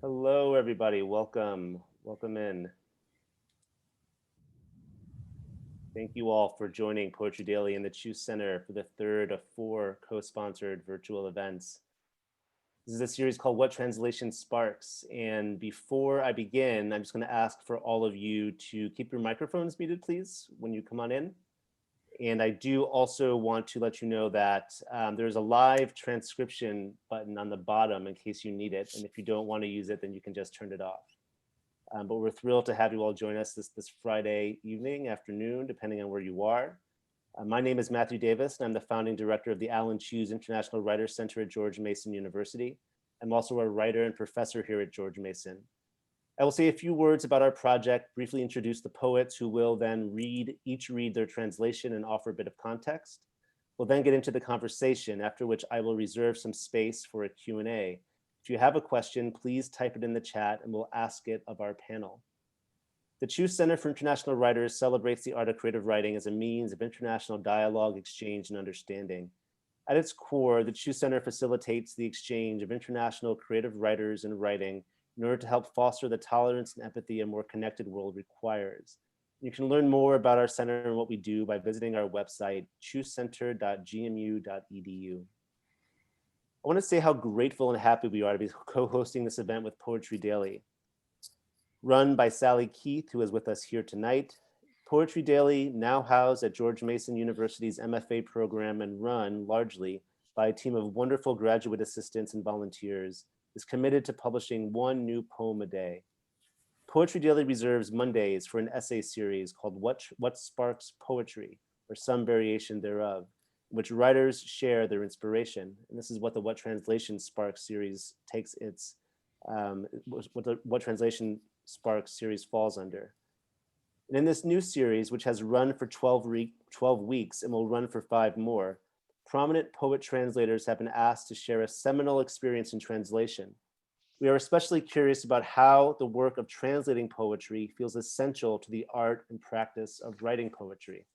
Hello, everybody. Welcome. Welcome in. Thank you all for joining Poetry Daily in the Cheuse Center for the third of four co-sponsored virtual events. This is a series called What Translation Sparks. And before I begin, I'm just going to ask for all of you to keep your microphones muted, please, when you come on in. And I do also want to let you know that there's a live transcription button on the bottom in case you need it. And if you don't want to use it, then you can just turn it off. But we're thrilled to have you all join us this Friday evening, afternoon, depending on where you are. My name is Matthew Davis, and I'm the founding director of the Alan Cheuse International Writers Center at George Mason University. I'm also a writer and professor here at George Mason. I will say a few words about our project, briefly introduce the poets who will then each read their translation and offer a bit of context. We'll then get into the conversation, after which I will reserve some space for a Q&A. If you have a question, please type it in the chat and we'll ask it of our panel. The Cheuse Center for International Writers celebrates the art of creative writing as a means of international dialogue, exchange, and understanding. At its core, the Cheuse Center facilitates the exchange of international creative writers and writing in order to help foster the tolerance and empathy a more connected world requires. You can learn more about our center and what we do by visiting our website, cheusecenter.gmu.edu. I want to say how grateful and happy we are to be co-hosting this event with Poetry Daily. Run by Sally Keith, who is with us here tonight. Poetry Daily, now housed at George Mason University's MFA program and run largely by a team of wonderful graduate assistants and volunteers, is committed to publishing one new poem a day. Poetry Daily reserves Mondays for an essay series called What Sparks Poetry, or some variation thereof, in which writers share their inspiration. And this is what the What Translation Sparks series takes its, What Translation Sparks series falls under. And in this new series, which has run for 12 weeks and will run for 5 more, prominent poet translators have been asked to share a seminal experience in translation. We are especially curious about how the work of translating poetry feels essential to the art and practice of writing poetry.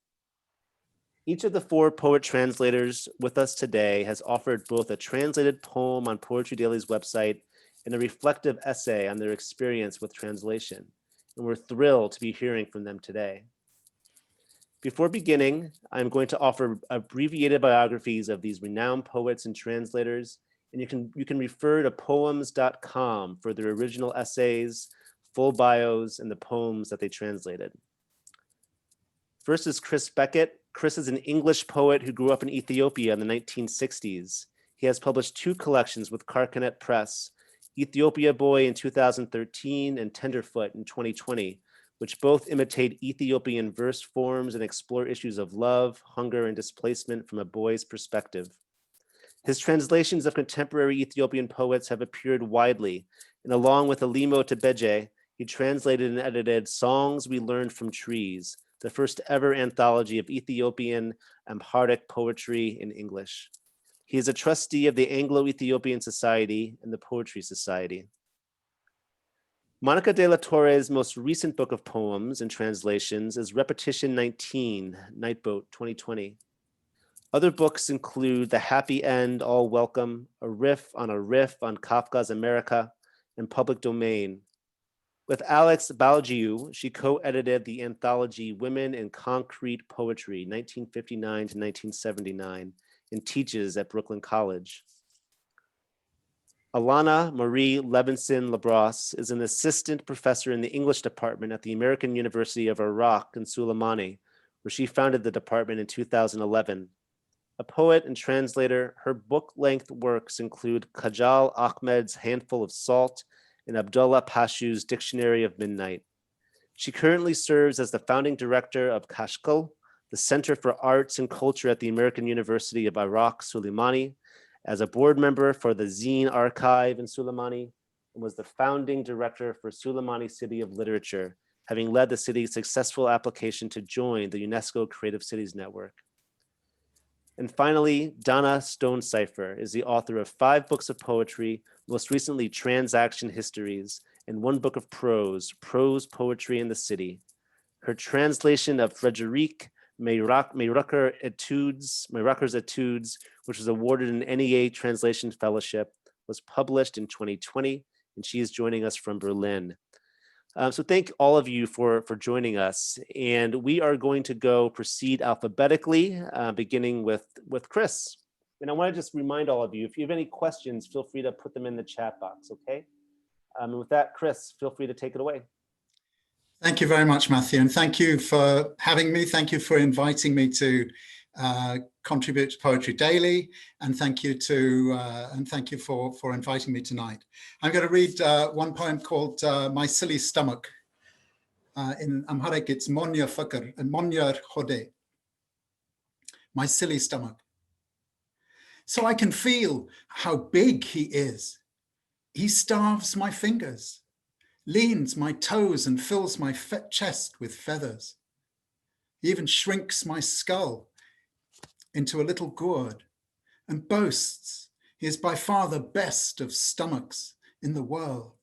Each of the 4 poet translators with us today has offered both a translated poem on Poetry Daily's website and a reflective essay on their experience with translation. And we're thrilled to be hearing from them today. Before beginning, I'm going to offer abbreviated biographies of these renowned poets and translators, and you can refer to poems.com for their original essays, full bios, and the poems that they translated. First is Chris Beckett. Chris is an English poet who grew up in Ethiopia in the 1960s. He has published 2 collections with Carcanet Press, Ethiopia Boy in 2013 and Tenderfoot in 2020, which both imitate Ethiopian verse forms and explore issues of love, hunger, and displacement from a boy's perspective. His translations of contemporary Ethiopian poets have appeared widely, and along with Alimo Tebeje, he translated and edited Songs We Learned from Trees, the first ever anthology of Ethiopian Amharic poetry in English. He is a trustee of the Anglo-Ethiopian Society and the Poetry Society. Mónica de la Torre's most recent book of poems and translations is Repetition 19, Nightboat 2020. Other books include The Happy End, All Welcome, a riff on Kafka's America, and Public Domain. With Alex Balgiu, she co-edited the anthology Women in Concrete Poetry, 1959 to 1979, and teaches at Brooklyn College. Alana Marie Levinson-LaBrosse is an assistant professor in the English department at the American University of Iraq in Suleimani, where she founded the department in 2011. A poet and translator, her book-length works include Kajal Ahmed's Handful of Salt and Abdullah Pashu's Dictionary of Midnight. She currently serves as the founding director of Kashkal, the Center for Arts and Culture at the American University of Iraq, Suleimani, as a board member for the Zine Archive in Suleimani, and was the founding director for Suleimani City of Literature, having led the city's successful application to join the UNESCO Creative Cities Network. And finally, Donna Stonecipher is the author of 5 books of poetry, most recently Transaction Histories, and 1 book of prose, Prose Poetry in the City. Her translation of Frederic Mayrucker's Etudes, which was awarded an NEA Translation Fellowship, was published in 2020 and she is joining us from Berlin. So thank all of you for joining us, and we are going to proceed alphabetically, beginning with Chris. And I want to just remind all of you, if you have any questions, feel free to put them in the chat box, okay? And with that, Chris, feel free to take it away. Thank you very much, Matthew, and thank you for having me. Thank you for inviting me to contribute to Poetry Daily, and thank you for inviting me tonight. I'm going to read one poem called My Silly Stomach. In Amharic, it's Monya Fakr and Monya Hode. My silly stomach. So I can feel how big he is. He starves my fingers, leans my toes and fills my chest with feathers. He even shrinks my skull into a little gourd and boasts he is by far the best of stomachs in the world.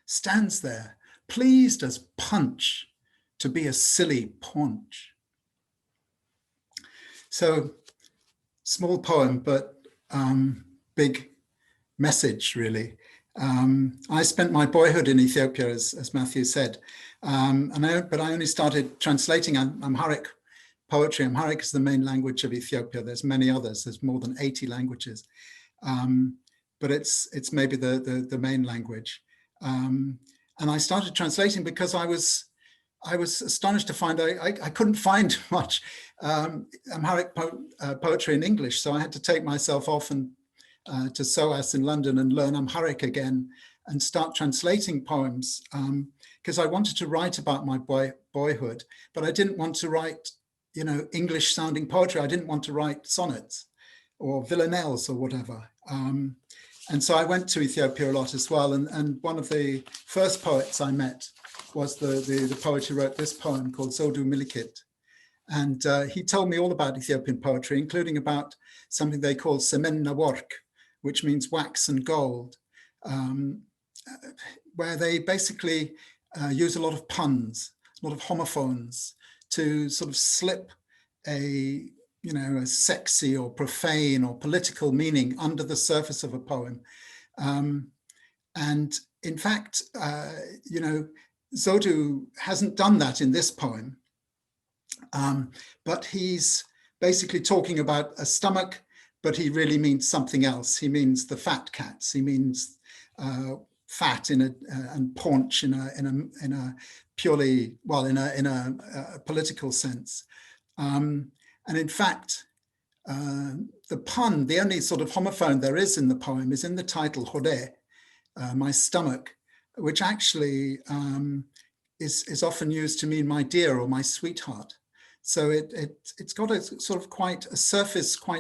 Stands there, pleased as punch to be a silly paunch. So, small poem, but big message, really. I spent my boyhood in Ethiopia, as Matthew said, but I only started translating Amharic poetry. Amharic is the main language of Ethiopia. There's many others. There's more than 80 languages, but it's maybe the main language. And I started translating because I was astonished to find I couldn't find much Amharic poetry in English, so I had to take myself off and to SOAS in London and learn Amharic again and start translating poems, because I wanted to write about my boyhood, but I didn't want to write, English sounding poetry. I didn't want to write sonnets or villanelles or whatever. And so I went to Ethiopia a lot as well. And one of the first poets I met was the poet who wrote this poem called Zodu Milikit. And he told me all about Ethiopian poetry, including about something they call semen nawork, which means wax and gold, where they basically use a lot of puns, a lot of homophones to sort of slip a sexy or profane or political meaning under the surface of a poem. And in fact, Zodu hasn't done that in this poem, but he's basically talking about a stomach, but he really means something else. He means the fat cats. He means fat and paunch in a purely, well, in a political sense. And in fact, the pun, the only sort of homophone there is in the poem is in the title Hode, my stomach, which actually is often used to mean my dear or my sweetheart. So it's got a sort of quite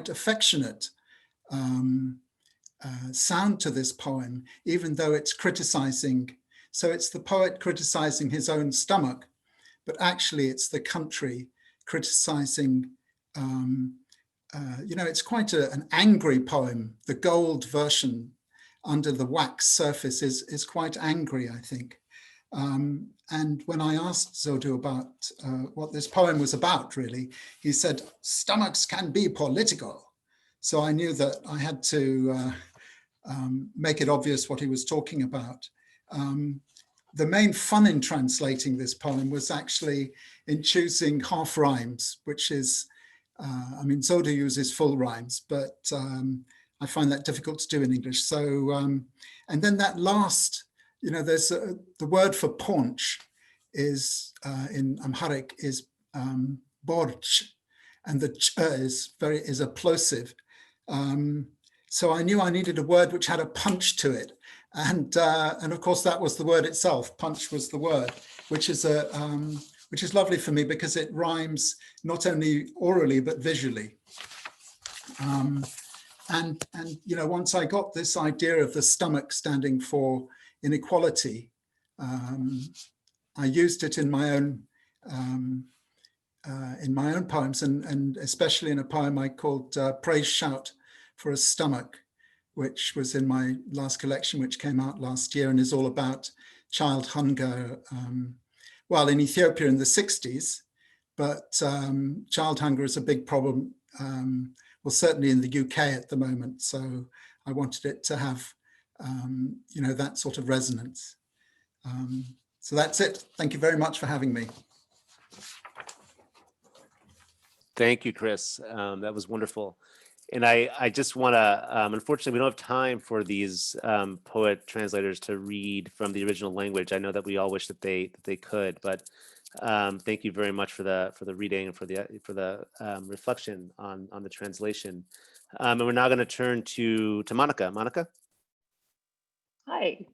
affectionate sound to this poem, even though it's criticizing. So it's the poet criticizing his own stomach, but actually it's the country criticizing. It's quite an angry poem. The gold version under the wax surface is quite angry, I think. And when I asked Zodu about what this poem was about, really, he said, stomachs can be political. So I knew that I had to make it obvious what he was talking about. The main fun in translating this poem was actually in choosing half rhymes, which is, Zodu uses full rhymes, but I find that difficult to do in English. So, and then that last, there's the word for paunch is in Amharic is borch, and the ch is a plosive. So I knew I needed a word which had a punch to it, and of course that was the word itself. Punch was the word, which is lovely for me because it rhymes not only orally but visually. And once I got this idea of the stomach standing for inequality, I used it in my own poems, and especially in a poem I called Praise Shout for a Stomach, which was in my last collection, which came out last year and is all about child hunger. Well, in Ethiopia in the 60s, but child hunger is a big problem, well, certainly in the UK at the moment. So I wanted it to have you know, that sort of resonance. So that's it. Thank you very much for having me. Thank you, Chris. That was wonderful. And I just want to, unfortunately, we don't have time for these poet translators to read from the original language. I know that we all wish that they could, but thank you very much for the reading and for the reflection on the translation. And we're now going to turn to Mónica. Mónica. Hi,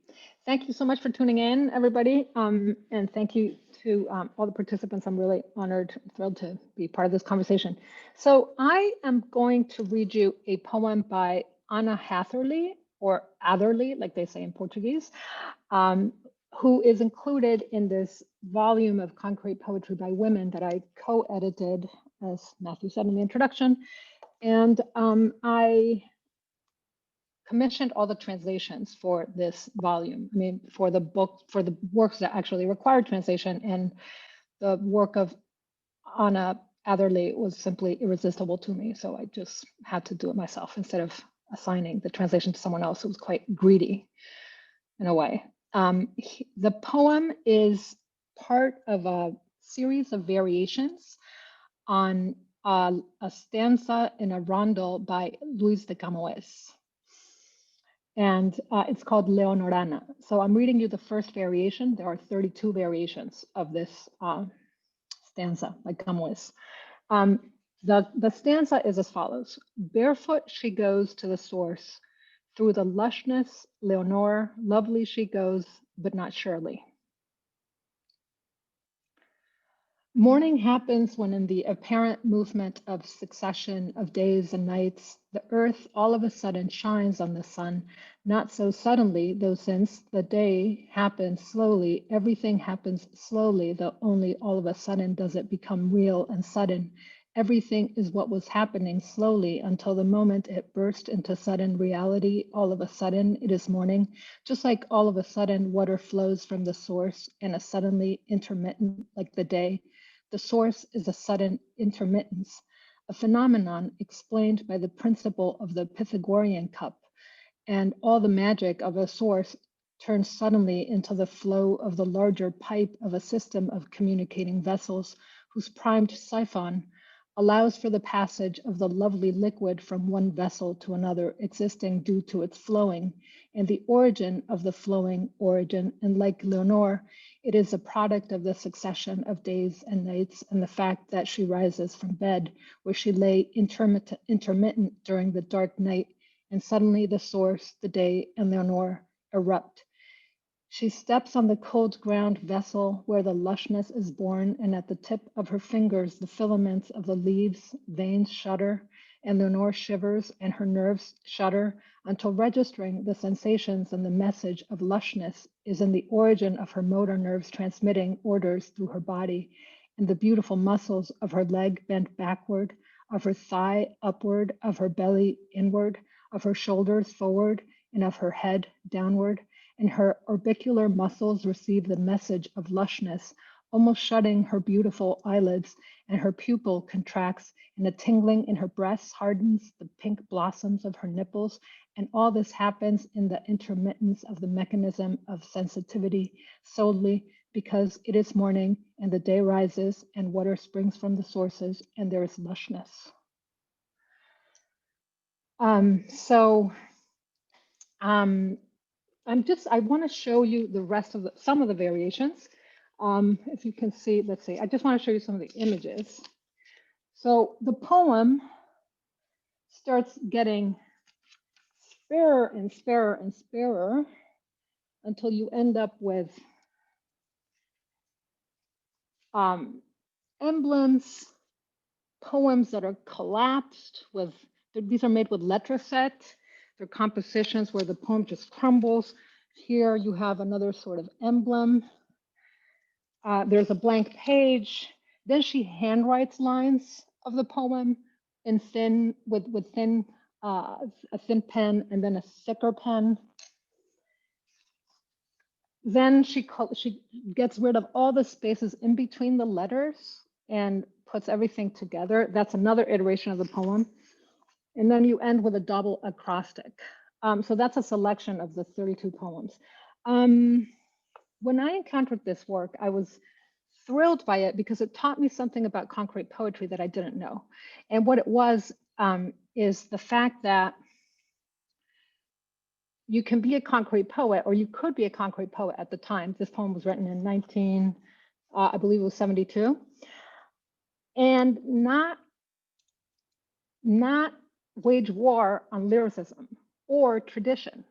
thank you so much for tuning in, everybody. And thank you to all the participants. I'm really honored, thrilled to be part of this conversation. So I am going to read you a poem by Anna Hatherley, or Atherley, like they say in Portuguese, who is included in this volume of concrete poetry by women that I co-edited, as Matthew said in the introduction. And I commissioned all the translations for this volume. I mean, for the book, for the works that actually required translation, and the work of Anna Atherley was simply irresistible to me. So I just had to do it myself instead of assigning the translation to someone else who was quite greedy in a way. The poem is part of a series of variations on a stanza in a rondo by Luis de Camões. And it's called Leonorana. So I'm reading you the first variation. There are 32 variations of this stanza by Camões. The stanza is as follows. Barefoot she goes to the source. Through the lushness, Leonor, lovely she goes, but not surely. Morning happens when, in the apparent movement of succession of days and nights, the earth all of a sudden shines on the sun, not so suddenly, though since the day happens slowly, everything happens slowly, though only all of a sudden does it become real and sudden. Everything is what was happening slowly until the moment it burst into sudden reality. All of a sudden, it is morning, just like all of a sudden water flows from the source and is suddenly intermittent like the day. The source is a sudden intermittence, a phenomenon explained by the principle of the Pythagorean cup, and all the magic of a source turns suddenly into the flow of the larger pipe of a system of communicating vessels whose primed siphon allows for the passage of the lovely liquid from one vessel to another, existing due to its flowing, and the origin of the flowing origin. And like Leonor, it is a product of the succession of days and nights and the fact that she rises from bed, where she lay intermittent during the dark night, and suddenly the source, the day, and Leonor erupt. She steps on the cold ground vessel where the lushness is born, and at the tip of her fingers the filaments of the leaves, veins shudder, and Leonor shivers and her nerves shudder until registering the sensations and the message of lushness is in the origin of her motor nerves transmitting orders through her body, and the beautiful muscles of her leg bent backward, of her thigh upward, of her belly inward, of her shoulders forward, and of her head downward. And her orbicular muscles receive the message of lushness, almost shutting her beautiful eyelids, and her pupil contracts, and a tingling in her breasts hardens the pink blossoms of her nipples, and all this happens in the intermittence of the mechanism of sensitivity, solely because it is morning, and the day rises, and water springs from the sources, and there is lushness. I want to show you the rest of some of the variations. If you can see, let's see, I just want to show you some of the images. So the poem starts getting sparer and sparer and sparer until you end up with emblems, poems that are collapsed with, these are made with letraset. They're compositions where the poem just crumbles. Here you have another sort of emblem. There's a blank page. Then she handwrites lines of the poem in thin, with a thin pen and then a thicker pen. Then she gets rid of all the spaces in between the letters and puts everything together. That's another iteration of the poem. And then you end with a double acrostic. So that's a selection of the 32 poems. When I encountered this work, I was thrilled by it because it taught me something about concrete poetry that I didn't know. And what it was is the fact that you can be a concrete poet, or you could be a concrete poet at the time. This poem was written in I believe it was 72, and not wage war on lyricism or tradition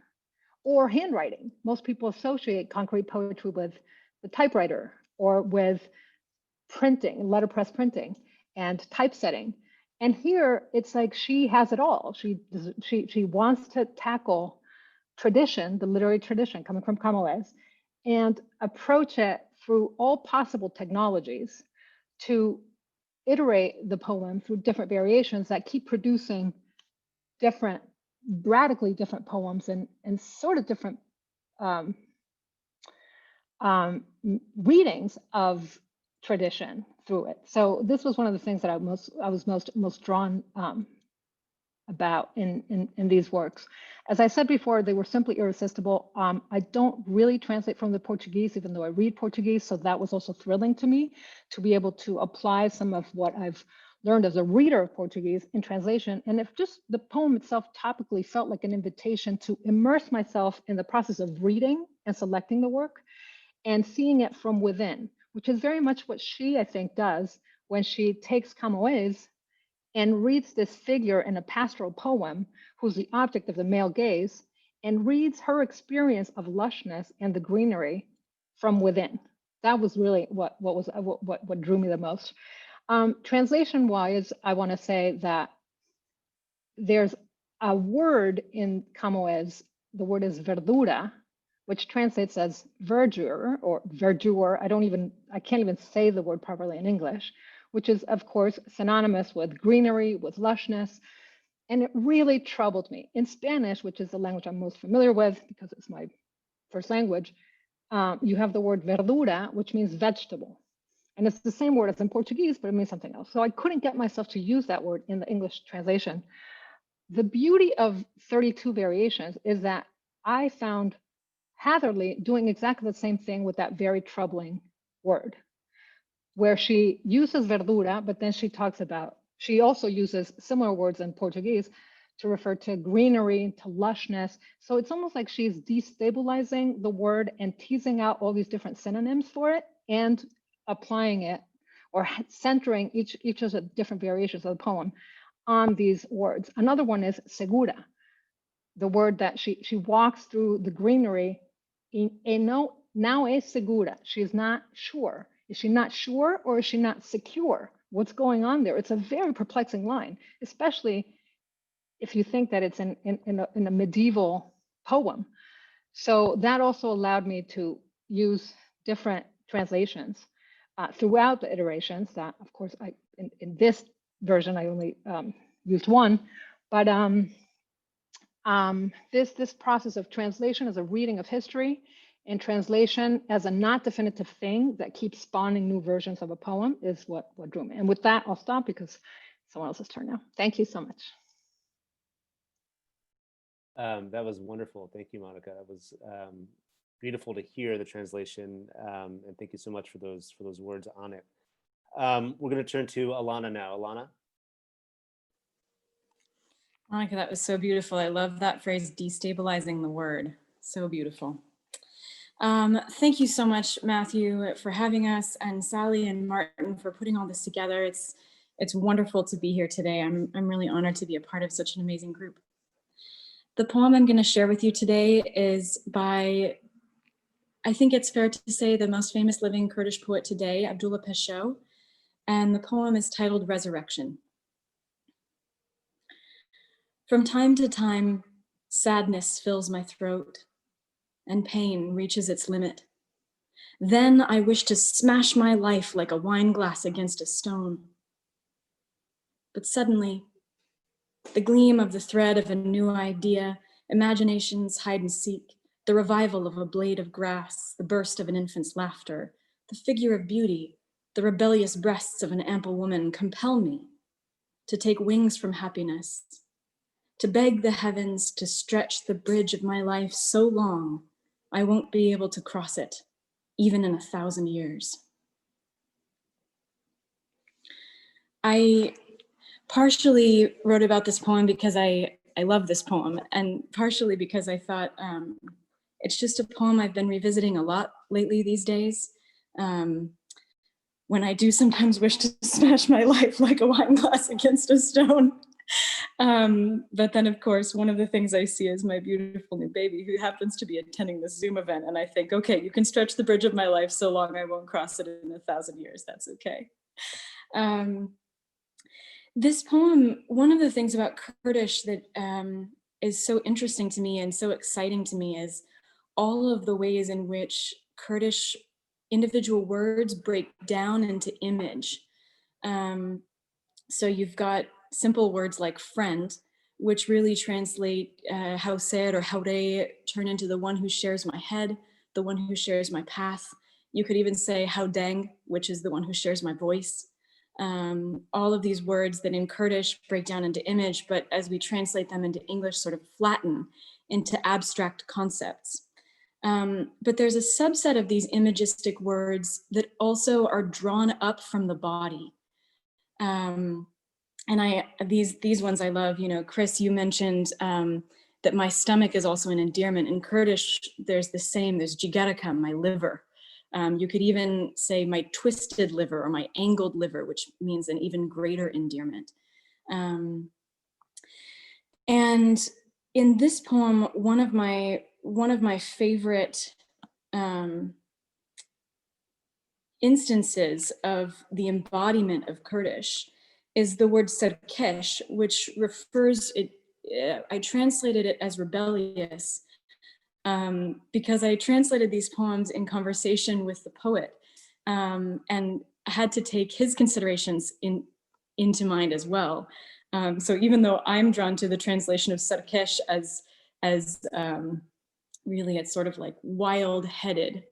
or handwriting. Most people associate concrete poetry with the typewriter or with printing, letterpress printing and typesetting. And here it's like she has it all. She wants to tackle tradition, the literary tradition coming from Camões, and approach it through all possible technologies to iterate the poem through different variations that keep producing different, radically different poems and sort of different readings of tradition through it. So this was one of the things that I was most drawn about in these works. As I said before, they were simply irresistible. I don't really translate from the Portuguese, even though I read Portuguese, so that was also thrilling to me, to be able to apply some of what I've learned as a reader of Portuguese in translation. And if just the poem itself topically felt like an invitation to immerse myself in the process of reading and selecting the work and seeing it from within, which is very much what she, I think, does when she takes Camões and reads this figure in a pastoral poem who's the object of the male gaze, and reads her experience of lushness and the greenery from within. That was really what drew me the most. Translation-wise, I want to say that there's a word in Camões, the word is verdura, which translates as verdure or verdure. I can't even say the word properly in English, which is, of course, synonymous with greenery, with lushness. And it really troubled me. In Spanish, which is the language I'm most familiar with because it's my first language, you have the word verdura, which means vegetable. And it's the same word as in Portuguese, but it means something else. So I couldn't get myself to use that word in the English translation. The beauty of 32 variations is that I found Hatherley doing exactly the same thing with that very troubling word, where she uses verdura, but then she also uses similar words in Portuguese to refer to greenery, to lushness. So it's almost like she's destabilizing the word and teasing out all these different synonyms for it and applying it or centering each of the different variations of the poem on these words. Another one is segura, the word that she walks through the greenery. Now es segura. She's not sure. Is she not sure or is she not secure? What's going on there? It's a very perplexing line, especially if you think that it's in a medieval poem. So that also allowed me to use different translations throughout the iterations. That, of course, in this version I only used one, but this process of translation as a reading of history and translation as a not definitive thing that keeps spawning new versions of a poem is what drew me. And with that, I'll stop because it's someone else's turn now. Thank you so much. That was wonderful. Thank you, Mónica. It was beautiful to hear the translation, and thank you so much for those words on it. We're going to turn to Alana now. Alana? Mónica, that was so beautiful. I love that phrase, destabilizing the word. So beautiful. Thank you so much, Matthew, for having us, and Sally and Martin for putting all this together. It's wonderful to be here today. I'm really honored to be a part of such an amazing group. The poem I'm going to share with you today is by, I think it's fair to say, the most famous living Kurdish poet today, Abdullah, and the poem is titled Resurrection. From time to time, sadness fills my throat and pain reaches its limit. Then I wish to smash my life like a wine glass against a stone. But suddenly, the gleam of the thread of a new idea, imagination's hide and seek, the revival of a blade of grass, the burst of an infant's laughter, the figure of beauty, the rebellious breasts of an ample woman compel me to take wings from happiness, to beg the heavens to stretch the bridge of my life so long, I won't be able to cross it, even in 1,000 years. I partially wrote about this poem because I love this poem, and partially because I thought it's just a poem I've been revisiting a lot lately these days. When I do sometimes wish to smash my life like a wine glass against a stone. But then, of course, one of the things I see is my beautiful new baby who happens to be attending this Zoom event. And I think, okay, you can stretch the bridge of my life so long I won't cross it in 1,000 years. That's okay. This poem, one of the things about Kurdish that is so interesting to me and so exciting to me is all of the ways in which Kurdish individual words break down into image. So you've got simple words like friend, which really translate Hauser or Haure, turn into the one who shares my head, the one who shares my path. You could even say Haudeng, which is the one who shares my voice. All of these words that in Kurdish break down into image, but as we translate them into English, sort of flatten into abstract concepts. But there's a subset of these imagistic words that also are drawn up from the body. And these ones I love, you know, Chris, you mentioned that my stomach is also an endearment. In Kurdish, there's the same, there's jigaraka, my liver. You could even say my twisted liver or my angled liver, which means an even greater endearment. And in this poem, one of my favorite instances of the embodiment of Kurdish is the word serkesh, which refers, I translated it as rebellious because I translated these poems in conversation with the poet and had to take his considerations into mind as well. So even though I'm drawn to the translation of serkesh as really it's sort of like wild-headed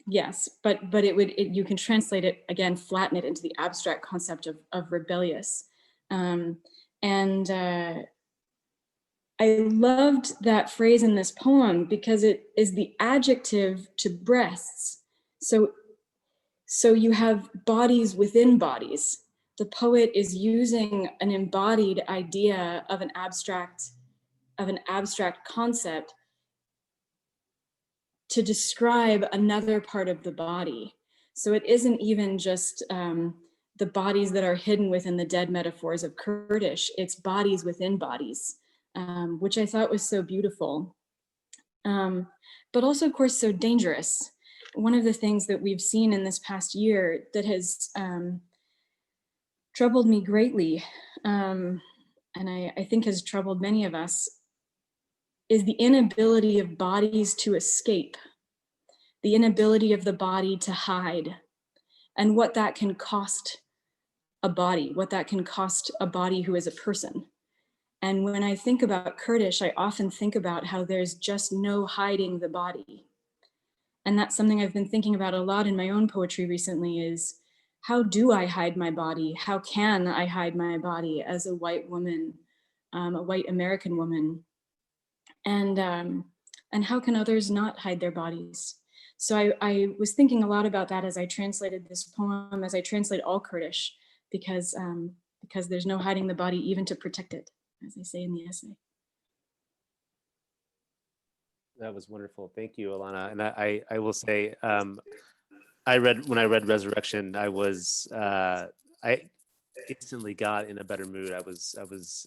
yes, but you can translate it again, flatten it into the abstract concept of rebellious. I loved that phrase in this poem because it is the adjective to breasts. So you have bodies within bodies. The poet is using an embodied idea of an abstract concept to describe another part of the body. So it isn't even just the bodies that are hidden within the dead metaphors of Kurdish, it's bodies within bodies, which I thought was so beautiful. But also, of course, so dangerous. One of the things that we've seen in this past year that has troubled me greatly, and I think has troubled many of us, is the inability of bodies to escape, the inability of the body to hide, and what that can cost a body, what that can cost a body who is a person. And when I think about Kurdish, I often think about how there's just no hiding the body. And that's something I've been thinking about a lot in my own poetry recently is, how do I hide my body? How can I hide my body as a white woman, a white American woman? And how can others not hide their bodies? So I was thinking a lot about that as I translated this poem, as I translate all Kurdish, because there's no hiding the body even to protect it, as I say in the essay. That was wonderful. Thank you, Alana. And I will say, when I read Resurrection, I instantly got in a better mood. I was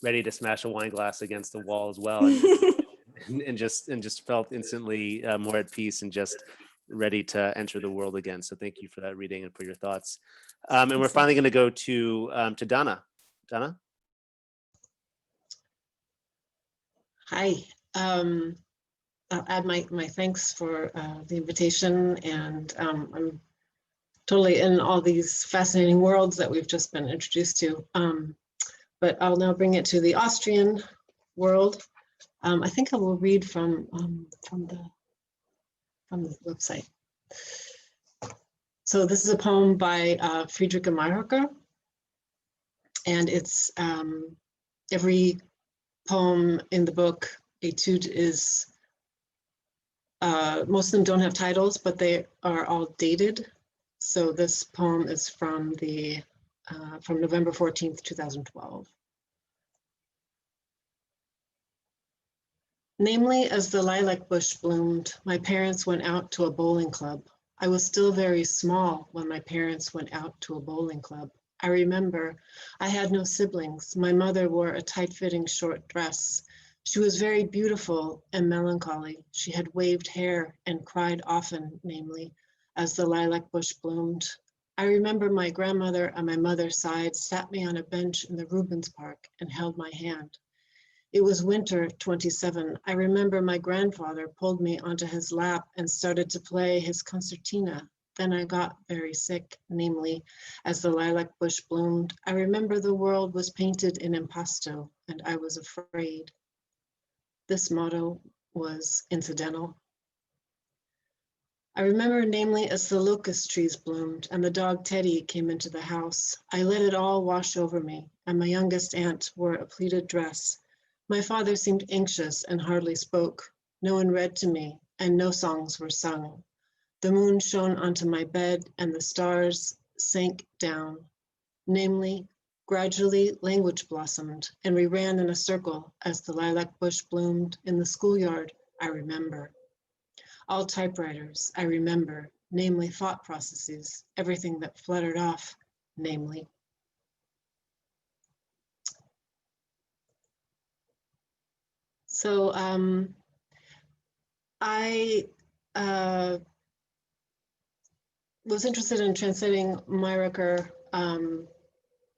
ready to smash a wine glass against the wall as well, and just felt instantly more at peace and just ready to enter the world again. So thank you for that reading and for your thoughts. And we're finally going to go to Donna. Donna. Hi. I'll add my thanks for the invitation, and I'm totally in all these fascinating worlds that we've just been introduced to. But I'll now bring it to the Austrian world. I think I will read from the website. So this is a poem by Friederike Mayhofer, And it's every poem in the book, Etude, is, most of them don't have titles, but they are all dated. So this poem is from November 14th, 2012. Namely, as the lilac bush bloomed, my parents went out to a bowling club. I was still very small when my parents went out to a bowling club. I remember I had no siblings. My mother wore a tight-fitting short dress. She was very beautiful and melancholy. She had waved hair and cried often, namely, as the lilac bush bloomed. I remember my grandmother on my mother's side sat me on a bench in the Rubens Park and held my hand. It was winter 27. I remember my grandfather pulled me onto his lap and started to play his concertina. Then I got very sick, namely, as the lilac bush bloomed. I remember the world was painted in impasto and I was afraid. This motto was incidental. I remember, namely, as the locust trees bloomed and the dog Teddy came into the house. I let it all wash over me, and my youngest aunt wore a pleated dress. My father seemed anxious and hardly spoke. No one read to me, and no songs were sung. The moon shone onto my bed, and the stars sank down. Namely, gradually language blossomed, and we ran in a circle as the lilac bush bloomed in the schoolyard, I remember. All typewriters, I remember, namely thought processes, everything that fluttered off, namely. So I was interested in translating Myraker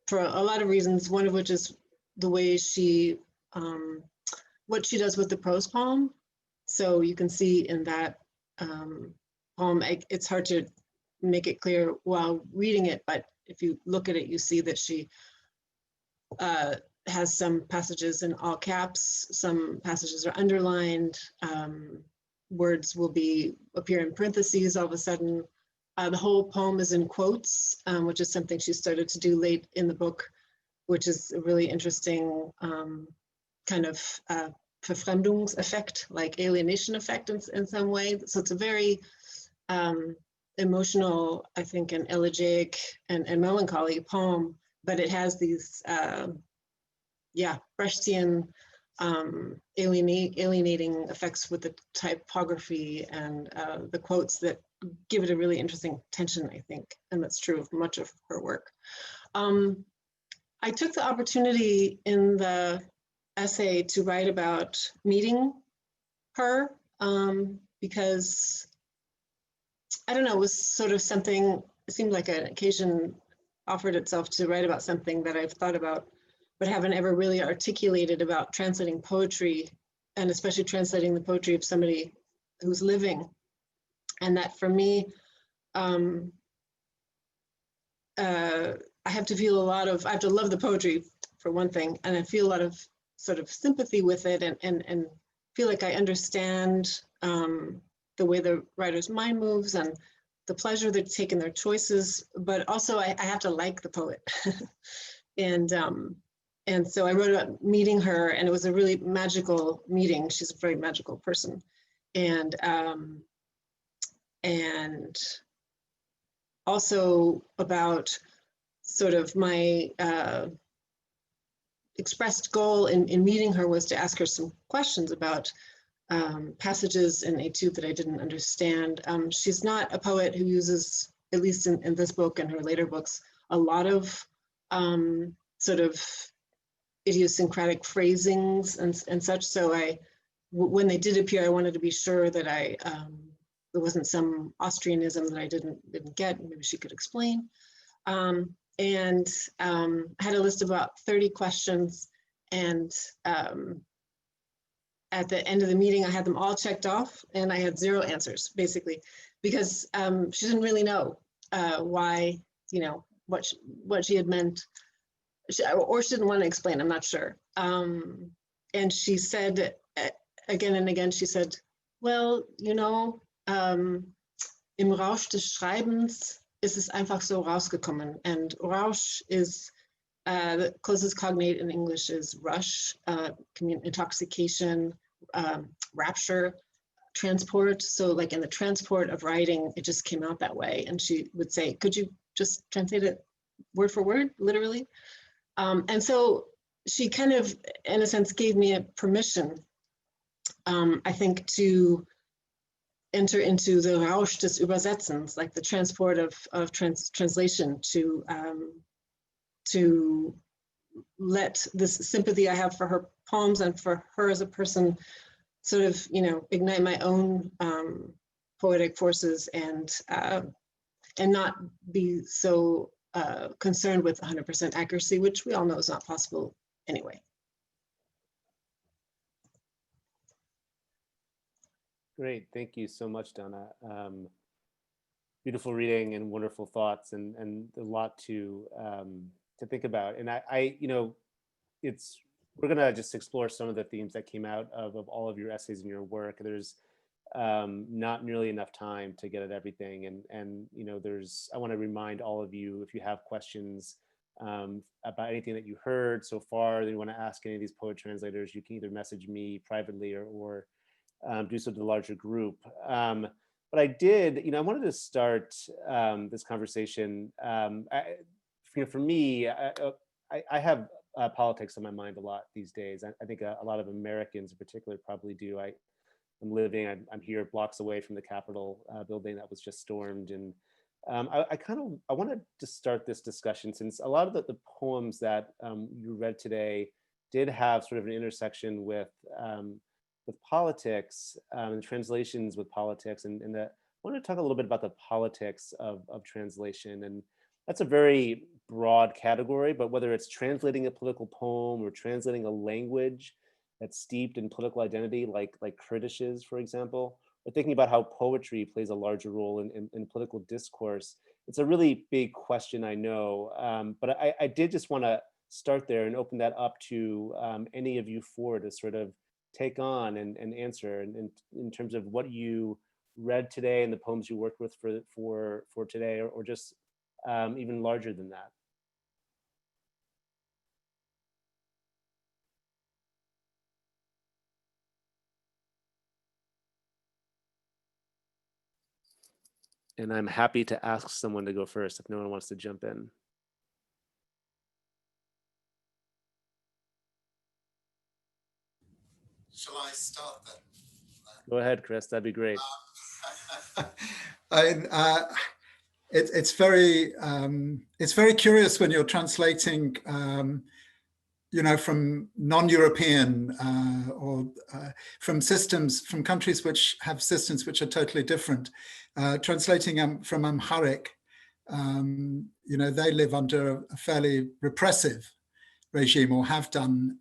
for a lot of reasons, one of which is the way she, what she does with the prose poem. So you can see in that poem, it's hard to make it clear while reading it, but if you look at it, you see that she has some passages in all caps, some passages are underlined, words will appear in parentheses all of a sudden. The whole poem is in quotes, which is something she started to do late in the book, which is a really interesting kind of Verfremdungseffekt, like alienation effect in some way. So it's a very emotional, I think, and elegiac and melancholy poem, but it has these, Brechtian alienating effects with the typography and the quotes that give it a really interesting tension, I think, and that's true of much of her work. I took the opportunity in the essay to write about meeting her because, I don't know, it was sort of something, it seemed like an occasion offered itself to write about something that I've thought about, but haven't ever really articulated about translating poetry, and especially translating the poetry of somebody who's living. And that for me, I have to feel I have to love the poetry for one thing, and I feel a lot of sort of sympathy with it and feel like I understand the way the writer's mind moves and the pleasure they take in their choices, but also I have to like the poet. And so I wrote about meeting her, and it was a really magical meeting. She's a very magical person. And also about sort of my expressed goal in meeting her was to ask her some questions about passages in Etude that I didn't understand. She's not a poet who uses, at least in this book and her later books, a lot of sort of idiosyncratic phrasings and such. So when they did appear, I wanted to be sure that there wasn't some Austrianism that I didn't get. Maybe she could explain. And I had a list of about 30 questions, and at the end of the meeting, I had them all checked off, and I had 0 answers, basically, because she didn't really know why, what she had meant, or she didn't want to explain, I'm not sure. And she said, again and again, she said, well, im Rausch des Schreibens ist es einfach so rausgekommen. And Rausch is The closest cognate in English is rush, intoxication, rapture, transport. So like in the transport of writing, it just came out that way. And she would say, could you just translate it word for word, literally? And so she kind of, in a sense, gave me a permission, I think, to enter into the Rausch des Übersetzens, like the transport of translation, to let this sympathy I have for her poems and for her as a person sort of, you know, ignite my own poetic forces and not be so concerned with 100% accuracy, which we all know is not possible anyway. Great, thank you so much, Donna. Beautiful reading and wonderful thoughts, and a lot to think about. And I you know, we're gonna just explore some of the themes that came out of all of your essays and your work. There's not nearly enough time to get at everything, and you know, I want to remind all of you, if you have questions about anything that you heard so far, that you want to ask any of these poet translators, you can either message me privately or do so to the larger group. But I did, you know, I wanted to start this conversation. For me, I have politics on my mind a lot these days. I think a lot of Americans in particular probably do. I'm here blocks away from the Capitol building that was just stormed, and I wanted to start this discussion, since a lot of the poems that you read today did have sort of an intersection with politics and translations with politics, and I wanted to talk a little bit about the politics of translation. And that's a very broad category, but whether it's translating a political poem or translating a language that's steeped in political identity, like Kurdish is, for example, or thinking about how poetry plays a larger role in political discourse, it's a really big question, I know. But I did just want to start there and open that up to any of you four to sort of take on and answer, and in terms of what you read today and the poems you worked with for today, or just even larger than that. And I'm happy to ask someone to go first if no one wants to jump in. Shall I start then? Go ahead, Chris, that'd be great. It's very curious when you're translating, you know, from non-European or from countries which have systems which are totally different. Translating from Amharic, you know, they live under a fairly repressive regime, or have done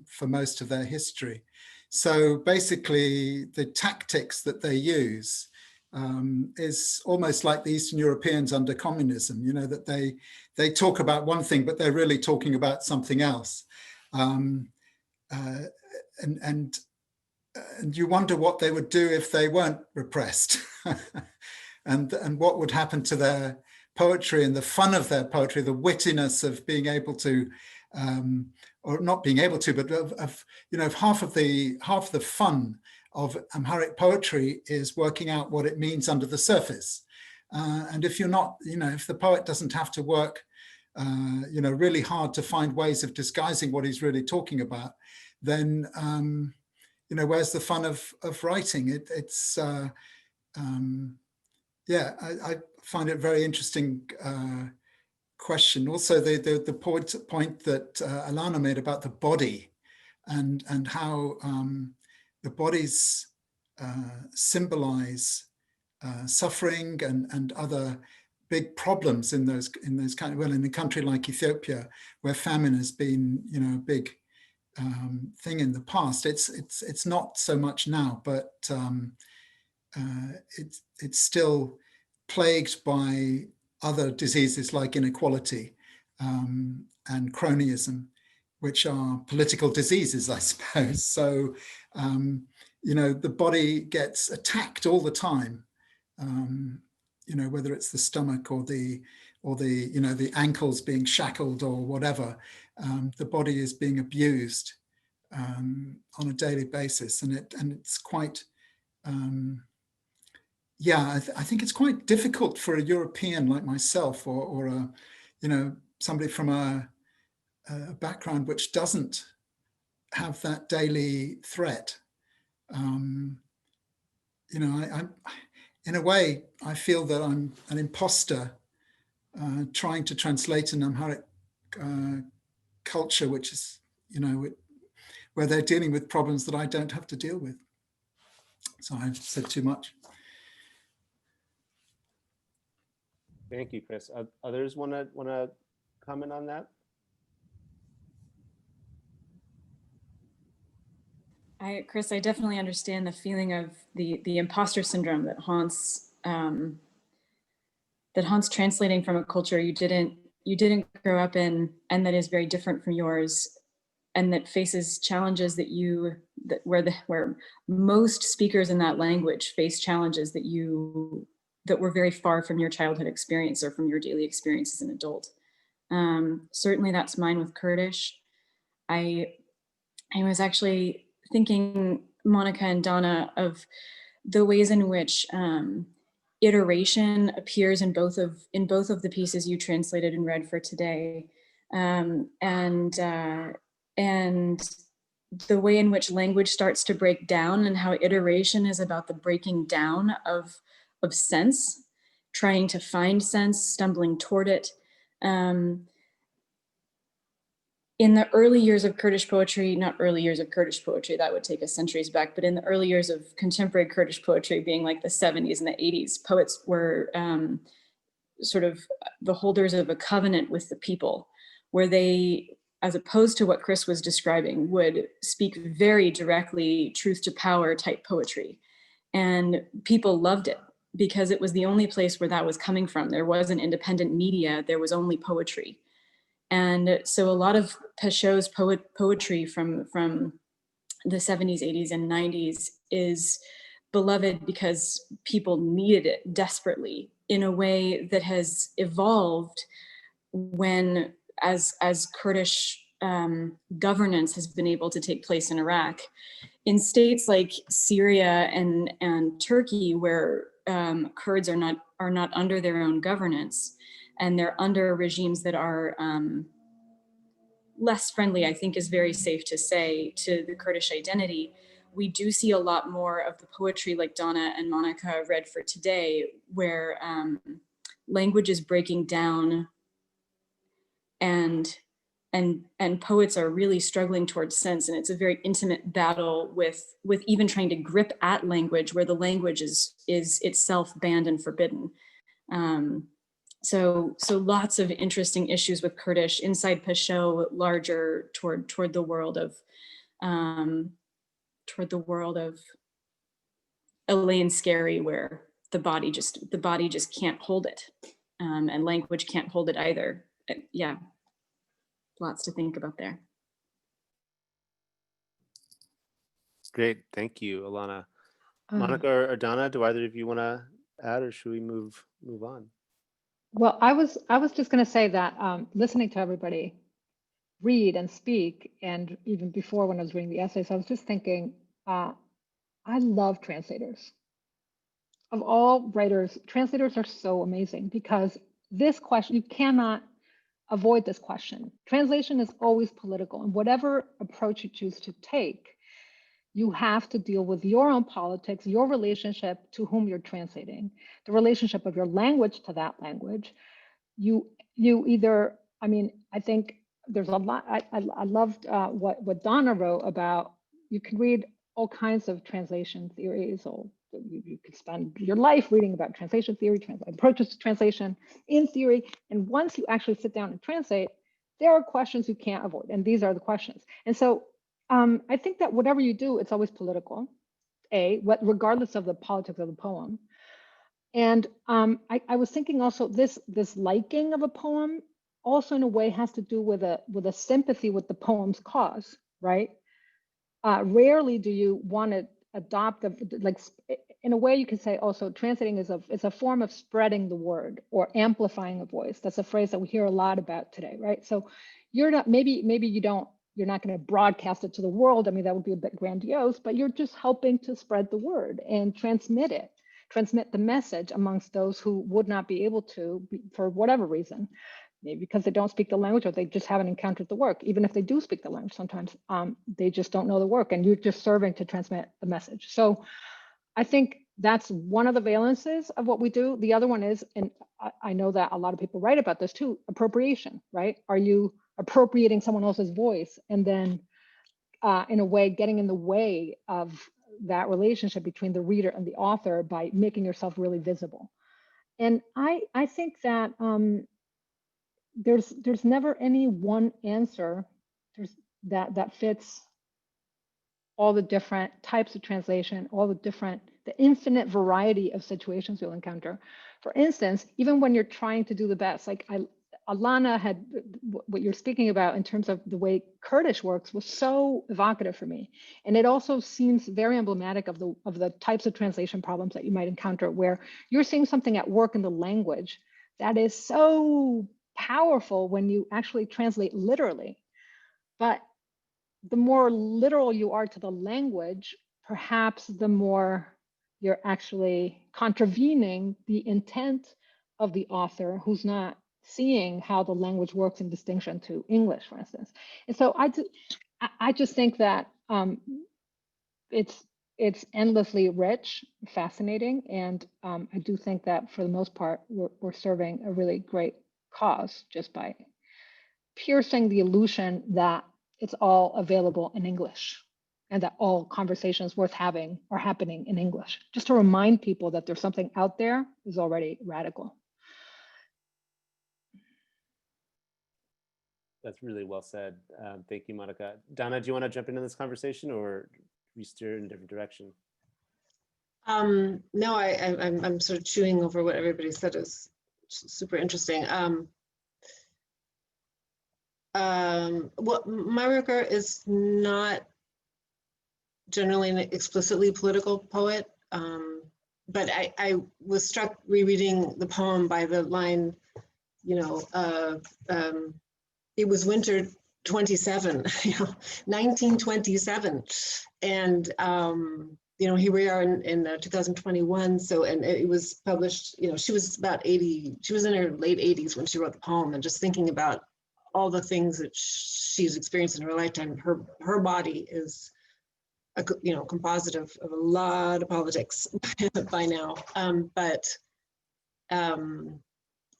for most of their history. So basically, the tactics that they use is almost like the Eastern Europeans under communism, you know, that they talk about one thing, but they're really talking about something else. And you wonder what they would do if they weren't repressed, and what would happen to their poetry and the fun of their poetry, the wittiness of being able to, or not being able to, but of you know, half of the fun of Amharic poetry is working out what it means under the surface. And if you're not, you know, if the poet doesn't have to work, you know, really hard to find ways of disguising what he's really talking about, then, you know, where's the fun of writing? Yeah, I find it a very interesting question. Also, the point that Alana made about the body, and how the bodies symbolize suffering and other big problems in those kind of, well, in a country like Ethiopia, where famine has been, you know, a big thing in the past. It's not so much now, but it's still plagued by other diseases like inequality and cronyism, which are political diseases, I suppose. So, you know, the body gets attacked all the time, you know, whether it's the stomach or the or the, you know, the ankles being shackled or whatever. The body is being abused on a daily basis, and it's quite, yeah, I think it's quite difficult for a European like myself, or a, you know, somebody from a background which doesn't have that daily threat. You know, I'm in a way, I feel that I'm an imposter trying to translate an Amharic culture, which is, you know, where they're dealing with problems that I don't have to deal with. So I've said too much. Thank you, Chris. Others want to comment on that? Chris, I definitely understand the feeling of the imposter syndrome that haunts translating from a culture you didn't grow up in, and that is very different from yours, and that faces challenges where most speakers in that language face challenges that were very far from your childhood experience or from your daily experience as an adult. Certainly that's mine with Kurdish. I was actually thinking, Mónica and Donna, of the ways in which iteration appears in both of the pieces you translated and read for today, and the way in which language starts to break down, and how iteration is about the breaking down of sense, trying to find sense, stumbling toward it. In the early years of Kurdish poetry, not early years of Kurdish poetry, that would take us centuries back, but in the early years of contemporary Kurdish poetry, being like the 70s and the 80s, poets were sort of the holders of a covenant with the people, where they, as opposed to what Chris was describing, would speak very directly truth to power type poetry. And people loved it because it was the only place where that was coming from. There wasn't independent media, there was only poetry. And so a lot of Peshaw's poetry from the 70s, 80s, and 90s is beloved because people needed it desperately, in a way that has evolved when, as Kurdish governance has been able to take place in Iraq. In states like Syria and Turkey, where Kurds are not under their own governance, and they're under regimes that are less friendly, I think is very safe to say, to the Kurdish identity, we do see a lot more of the poetry like Donna and Mónica read for today, where language is breaking down, and poets are really struggling towards sense. And it's a very intimate battle with even trying to grip at language, where the language is itself banned and forbidden. So lots of interesting issues with Kurdish inside Peshaw, larger toward the world of Elaine Scary, where the body just can't hold it, and language can't hold it either. Yeah, lots to think about there. Great, thank you, Alana. Mónica or Donna, do either of you want to add, or should we move on? Well, I was just going to say that listening to everybody read and speak, and even before when I was reading the essays, I was just thinking, I love translators. Of all writers, translators are so amazing, because this question, you cannot avoid this question. Translation is always political, and whatever approach you choose to take, you have to deal with your own politics, your relationship to whom you're translating, the relationship of your language to that language. You either, I mean, I think there's a lot, I loved what Donna wrote about, you can read all kinds of translation theories, or you could spend your life reading about translation theory, approaches to translation in theory. And once you actually sit down and translate, there are questions you can't avoid. And these are the questions. And so I think that whatever you do, it's always political, regardless of the politics of the poem. And I was thinking also this liking of a poem also in a way has to do with a sympathy with the poem's cause, right? Rarely do you want to adopt in a way you could say also translating is a form of spreading the word or amplifying a voice. That's a phrase that we hear a lot about today, right? So you're not, maybe you're not going to broadcast it to the world. I mean, that would be a bit grandiose, but you're just helping to spread the word and transmit the message amongst those who would not be able to for whatever reason, maybe because they don't speak the language or they just haven't encountered the work. Even if they do speak the language, sometimes they just don't know the work, and you're just serving to transmit the message. So I think that's one of the valences of what we do. The other one is, and I know that a lot of people write about this too, appropriation, right? Are you appropriating someone else's voice and then in a way getting in the way of that relationship between the reader and the author by making yourself really visible? And I think that there's never any one answer that fits all the different types of translation, the infinite variety of situations you'll encounter. For instance, even when you're trying to do the best, like Alana had, what you're speaking about in terms of the way Kurdish works was so evocative for me. And it also seems very emblematic of the types of translation problems that you might encounter, where you're seeing something at work in the language that is so powerful when you actually translate literally. But the more literal you are to the language, perhaps the more you're actually contravening the intent of the author, who's not seeing how the language works in distinction to English, for instance. And so I just think that it's endlessly rich, fascinating, and I do think that for the most part, we're serving a really great cause just by piercing the illusion that it's all available in English and that all conversations worth having are happening in English. Just to remind people that there's something out there is already radical. That's really well said. Thank you, Mónica. Donna, do you want to jump into this conversation or we steer in a different direction? No, I'm sort of chewing over what everybody said. Is super interesting. Well, my work is not generally an explicitly political poet, but I was struck rereading the poem by the line, it was winter 27, 1927, and here we are in 2021. So, and it was published. She was about 80. She was in her late 80s when she wrote the poem, and just thinking about all the things that she's experienced in her lifetime. Her body is a composite of a lot of politics by now.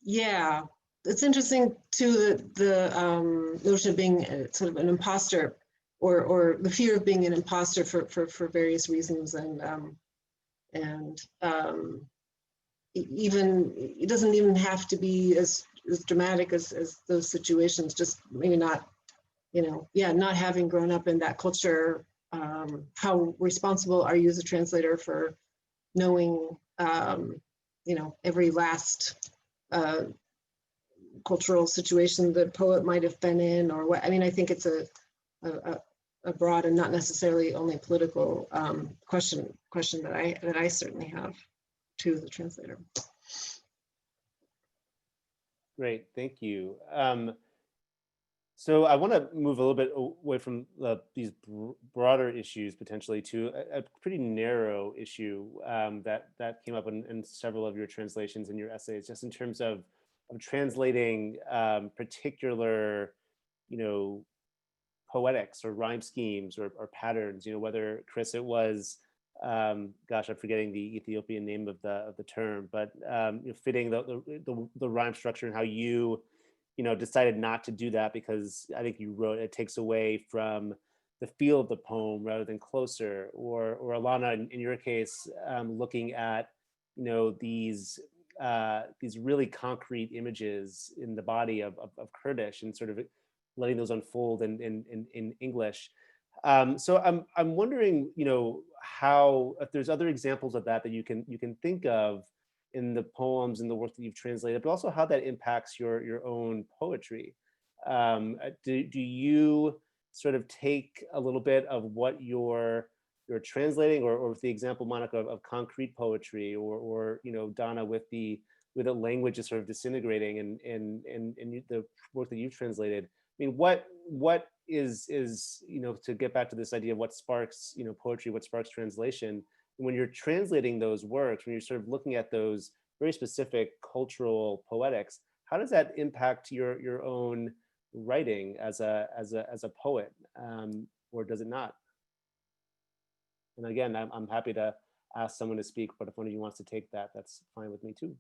Yeah, it's interesting too, the notion of being sort of an imposter, or the fear of being an imposter for various reasons, and even it doesn't even have to be as dramatic as those situations. Just maybe not, not having grown up in that culture. How responsible are you as a translator for knowing, every last cultural situation the poet might have been in, or what? I mean, I think it's a broad and not necessarily only political question that I certainly have to the translator. Great, thank you. So I want to move a little bit away from these broader issues potentially to a pretty narrow issue that came up in several of your translations and your essays, just in terms of translating particular, poetics or rhyme schemes or patterns. Whether, Chris, it was, gosh, I'm forgetting the Ethiopian name of the term, but fitting the rhyme structure and how you decided not to do that because I think you wrote it takes away from the feel of the poem rather than closer, or Alana, in your case, looking at these really concrete images in the body of Kurdish and sort of letting those unfold in English. So I'm wondering, how, if there's other examples of that you can think of in the poems and the work that you've translated, but also how that impacts your own poetry. Do you sort of take a little bit of what your you're translating, or with the example, Monica, of concrete poetry, or Donna, with the language is sort of disintegrating, and the work that you've translated. I mean, what is to get back to this idea of what sparks poetry, what sparks translation, when you're translating those works, when you're sort of looking at those very specific cultural poetics, how does that impact your own writing as a poet, or does it not? And again, I'm happy to ask someone to speak, but if one of you wants to take that, that's fine with me too.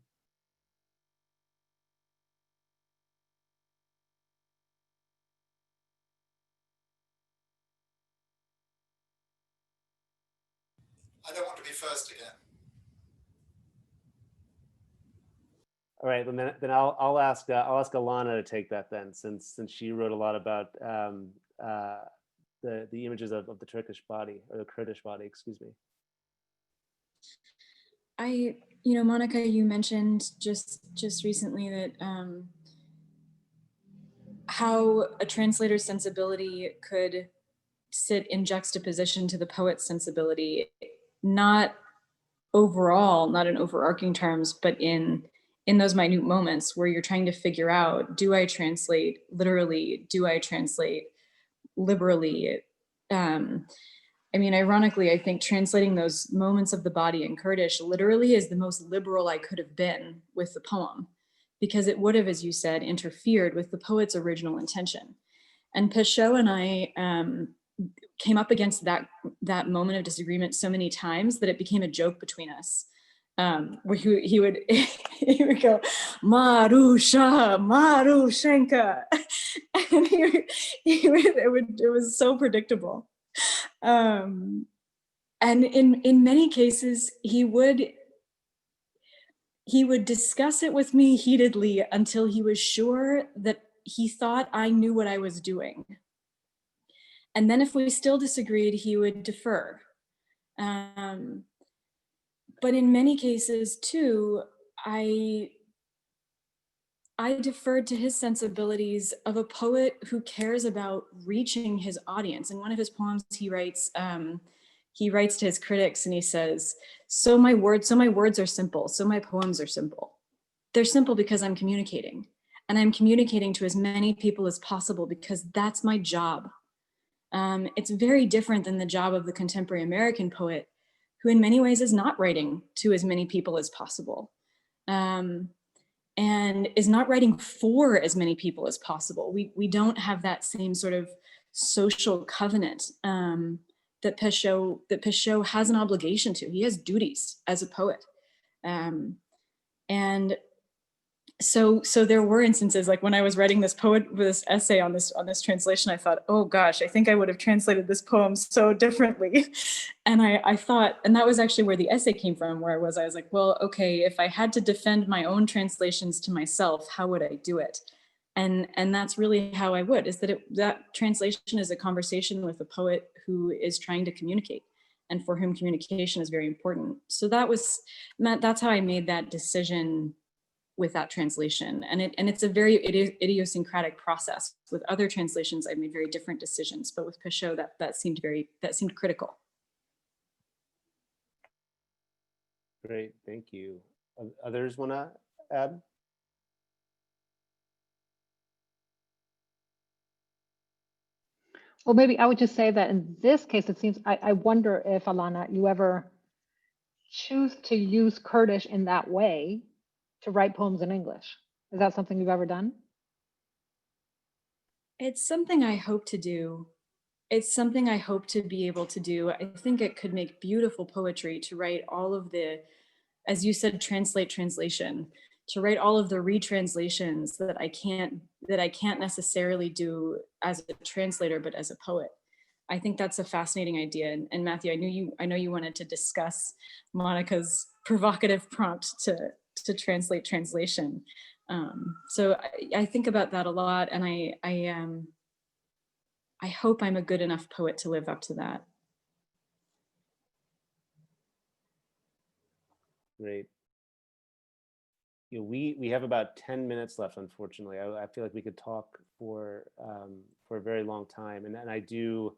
I don't want to be first again. All right, then I'll ask Alana to take that then, since she wrote a lot about the images of the Turkish body, or the Kurdish body, excuse me. Monica, you mentioned just recently that how a translator's sensibility could sit in juxtaposition to the poet's sensibility, not overall, not in overarching terms, but in those minute moments where you're trying to figure out, do I translate literally? Do I translate liberally? I mean, ironically, I think translating those moments of the body in Kurdish literally is the most liberal I could have been with the poem, because it would have, as you said, interfered with the poet's original intention. And Peugeot and I came up against that moment of disagreement so many times that it became a joke between us, where he would he would go, Marusha, Marushenka, and it was so predictable. And in many cases, he would discuss it with me heatedly until he was sure that he thought I knew what I was doing. And then if we still disagreed, he would defer. But in many cases too, I deferred to his sensibilities of a poet who cares about reaching his audience. In one of his poems, he writes to his critics and he says, so my words are simple, so my poems are simple. They're simple because I'm communicating, and I'm communicating to as many people as possible because that's my job. It's very different than the job of the contemporary American poet, who in many ways is not writing to as many people as possible, and is not writing for as many people as possible. We don't have that same sort of social covenant that Peugeot has an obligation to. He has duties as a poet. And so there were instances, like when I was writing this essay on this translation, I thought, oh gosh, I think I would have translated this poem so differently. And I thought, and that was actually where the essay came from, where I was like, well, okay, if I had to defend my own translations to myself, how would I do it? And that's really how I would, is that translation is a conversation with a poet who is trying to communicate, and for whom communication is very important. So that's how I made that decision with that translation. And it's a very idiosyncratic process. With other translations, I made very different decisions, but with Peugeot, that seemed critical. Great, thank you. Others want to add? Well, maybe I would just say that in this case, it seems, I wonder if, Alana, you ever choose to use Kurdish in that way to write poems in English. Is that something you've ever done? It's something I hope to do. It's something I hope to be able to do. I think it could make beautiful poetry to write all of the, as you said, translation, to write all of the retranslations that I can't necessarily do as a translator, but as a poet. I think that's a fascinating idea. And Matthew, I know you wanted to discuss Monica's provocative prompt to translate translation. So I think about that a lot, and I hope I'm a good enough poet to live up to that. Great. We have about 10 minutes left, unfortunately. I feel like we could talk for a very long time, and I do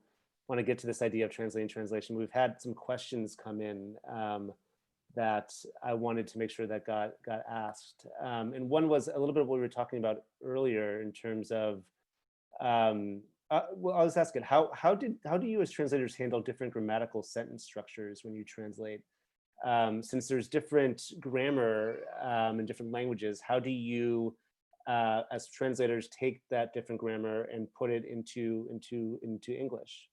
want to get to this idea of translating translation. We've had some questions come in that I wanted to make sure that got asked. And one was a little bit of what we were talking about earlier in terms of, well, I'll just ask it, how do you as translators handle different grammatical sentence structures when you translate? Since there's different grammar in different languages, how do you, as translators, take that different grammar and put it into English?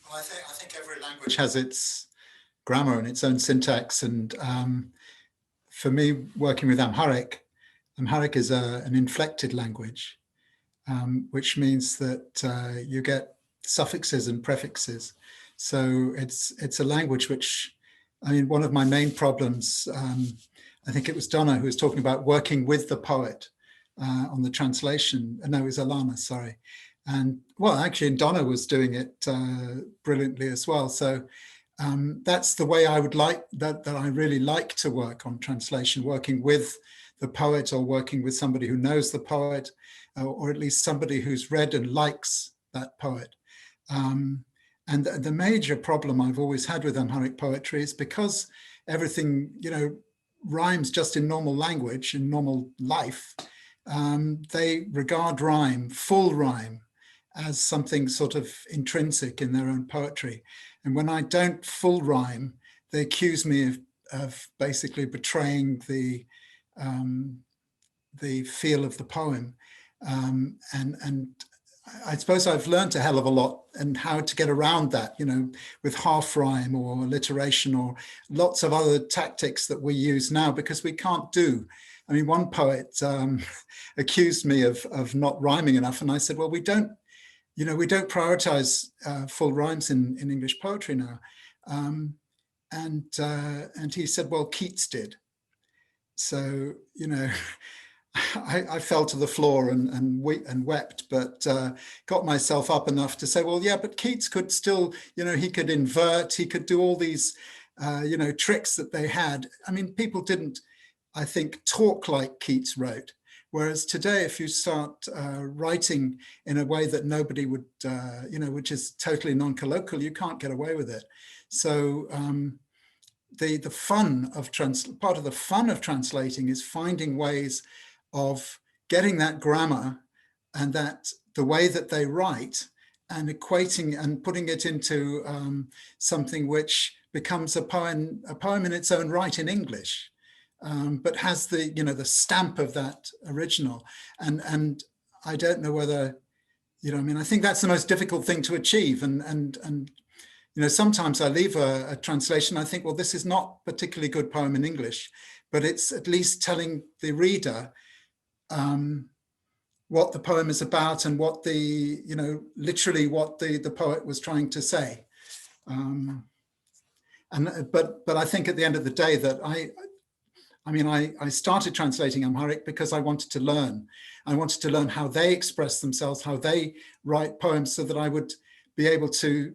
Well, I think every language has its grammar and its own syntax. And for me, working with Amharic is an inflected language, which means that you get suffixes and prefixes. So it's a language which, I mean, one of my main problems, I think it was Donna who was talking about working with the poet on the translation. No, it was Alana, sorry. And well, actually, Donna was doing it brilliantly as well. So that's the way I would like, that I really like to work on translation, working with the poet or working with somebody who knows the poet, or at least somebody who's read and likes that poet. And the major problem I've always had with Amharic poetry is because everything, you know, rhymes just in normal language, in normal life, they regard rhyme, full rhyme, as something sort of intrinsic in their own poetry. And when I don't full rhyme, they accuse me of basically betraying the feel of the poem. And I suppose I've learned a hell of a lot and how to get around that, you know, with half rhyme or alliteration or lots of other tactics that we use now because we can't do. I mean, one poet accused me of not rhyming enough. And I said, well, we don't prioritize full rhymes in English poetry now. And he said, well, Keats did. So, you know, I fell to the floor and wept, but got myself up enough to say, well, yeah, but Keats could still, you know, he could invert, he could do all these, you know, tricks that they had. I mean, people didn't, I think, talk like Keats wrote. Whereas today, if you start writing in a way that nobody would, you know, which is totally non-colloquial, you can't get away with it. So the fun of part of the fun of translating is finding ways of getting that grammar and that the way that they write and equating and putting it into something which becomes a poem in its own right in English. But has the, you know, the stamp of that original. And I don't know whether, you know, I mean, I think that's the most difficult thing to achieve. And you know, sometimes I leave a translation, I think, well, this is not a particularly good poem in English, but it's at least telling the reader what the poem is about and what the, you know, literally what the poet was trying to say. But I think at the end of the day that I mean, I started translating Amharic because I wanted to learn. I wanted to learn how they express themselves, how they write poems so that I would be able to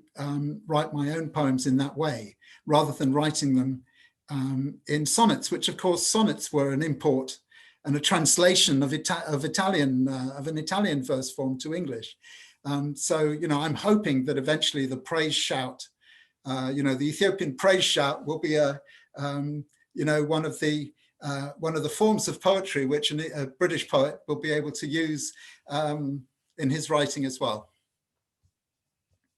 write my own poems in that way, rather than writing them in sonnets, which of course sonnets were an import and a translation of an Italian verse form to English. So, you know, I'm hoping that eventually the praise shout, you know, the Ethiopian praise shout will be a, you know, one of the forms of poetry which a British poet will be able to use in his writing as well.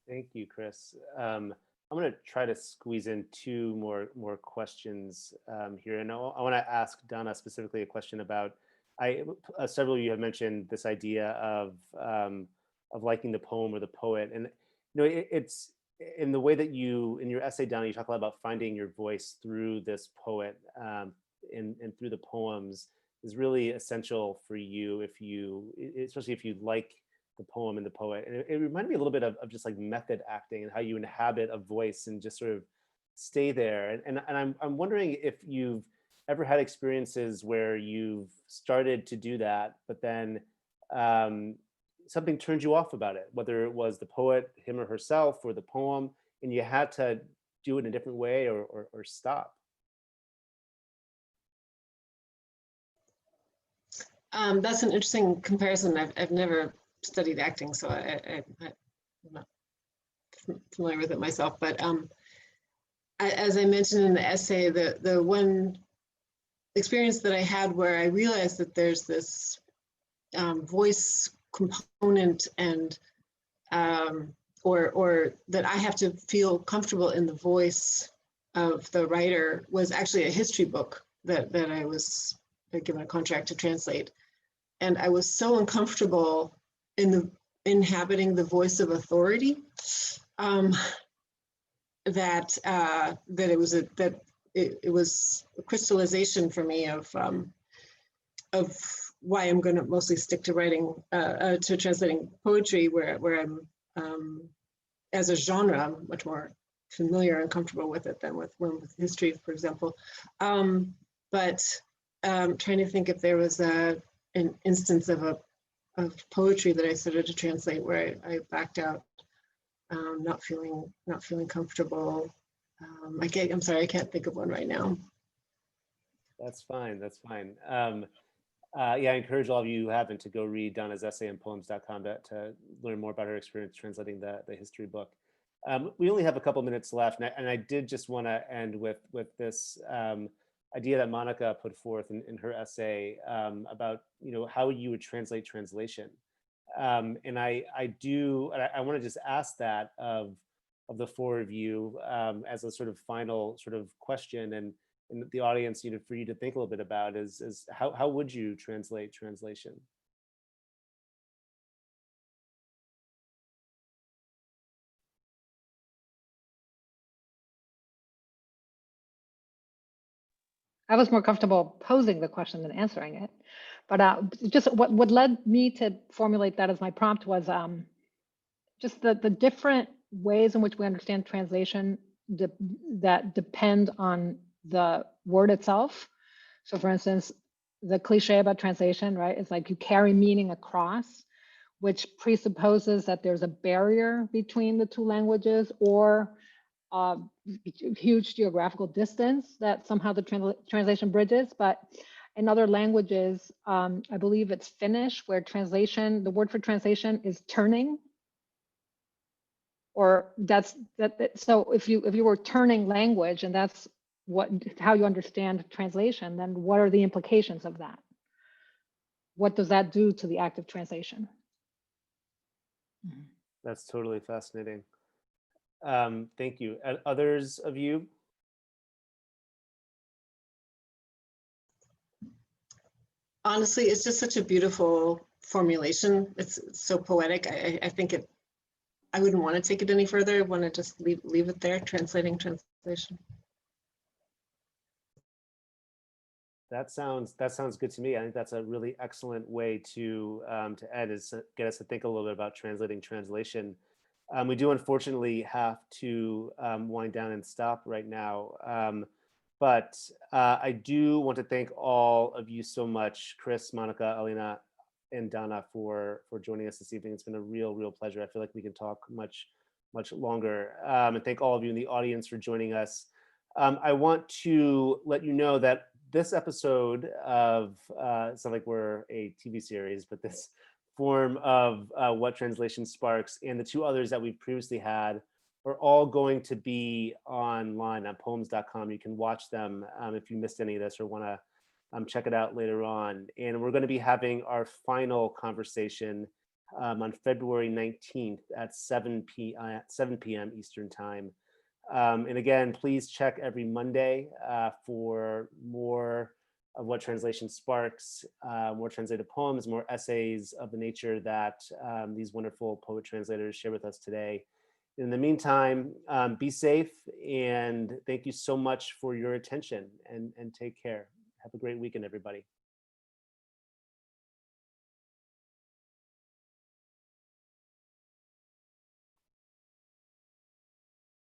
Thank you, Chris. I'm going to try to squeeze in two more questions here, and I want to ask Donna specifically a question about. Several of you have mentioned this idea of liking the poem or the poet, and you know, it's in the way that you, in your essay, Donna, you talk a lot about finding your voice through this poet and through the poems is really essential for you, especially if you like the poem and the poet. And it reminded me a little bit of just like method acting and how you inhabit a voice and just sort of stay there. And I'm wondering if you've ever had experiences where you've started to do that, but then something turned you off about it, whether it was the poet, him or herself, or the poem, and you had to do it in a different way or stop. That's an interesting comparison. I've never studied acting, so I'm not familiar with it myself. But as I mentioned in the essay, the one experience that I had where I realized that there's this voice component and or that I have to feel comfortable in the voice of the writer was actually a history book that I was given a contract to translate. And I was so uncomfortable in inhabiting the voice of authority that it was a crystallization for me of why I'm going to mostly stick to writing to translating poetry, where I'm as a genre I'm much more familiar and comfortable with it than with history, for example. But trying to think if there was an instance of poetry that I started to translate where I backed out, not feeling comfortable. I'm sorry, I can't think of one right now. That's fine. That's fine. Yeah, I encourage all of you who haven't to go read Donna's essay on poems.com to learn more about her experience translating the history book. We only have a couple minutes left, and I did just want to end with this idea that Mónica put forth in her essay about how you would translate translation. And I want to just ask that of the four of you as a sort of final sort of question, and the audience, for you to think a little bit about is how would you translate translation? I was more comfortable posing the question than answering it. But just what led me to formulate that as my prompt was just the different ways in which we understand translation that depend on the word itself. So for instance, the cliche about translation, right, is like you carry meaning across, which presupposes that there's a barrier between the two languages or huge geographical distance that somehow the translation bridges. But in other languages, I believe it's Finnish, where the word for translation is turning. Or so if you were turning language and that's how you understand translation, then what are the implications of that? What does that do to the act of translation? That's totally fascinating. Thank you. Others of you? Honestly, it's just such a beautiful formulation. It's so poetic. I think I wouldn't want to take it any further. I want to just leave it there, translating translation. That sounds good to me. I think that's a really excellent way to end, is to get us to think a little bit about translating translation. We do unfortunately have to wind down and stop right now. But I do want to thank all of you so much, Chris, Mónica, Alana, and Donna, for joining us this evening. It's been a real pleasure. I feel like we can talk much longer. And thank all of you in the audience for joining us. I want to let you know that this episode of, it's not like we're a TV series, but this form of What Translation Sparks and the two others that we've previously had are all going to be online on poems.com. You can watch them if you missed any of this or want to check it out later on. And we're going to be having our final conversation on February 19th at 7 p.m. Eastern Time. And again, please check every Monday for more of What Translation Sparks, more translated poems, more essays of the nature that these wonderful poet translators share with us today. In the meantime, be safe, and thank you so much for your attention, and take care. Have a great weekend, everybody.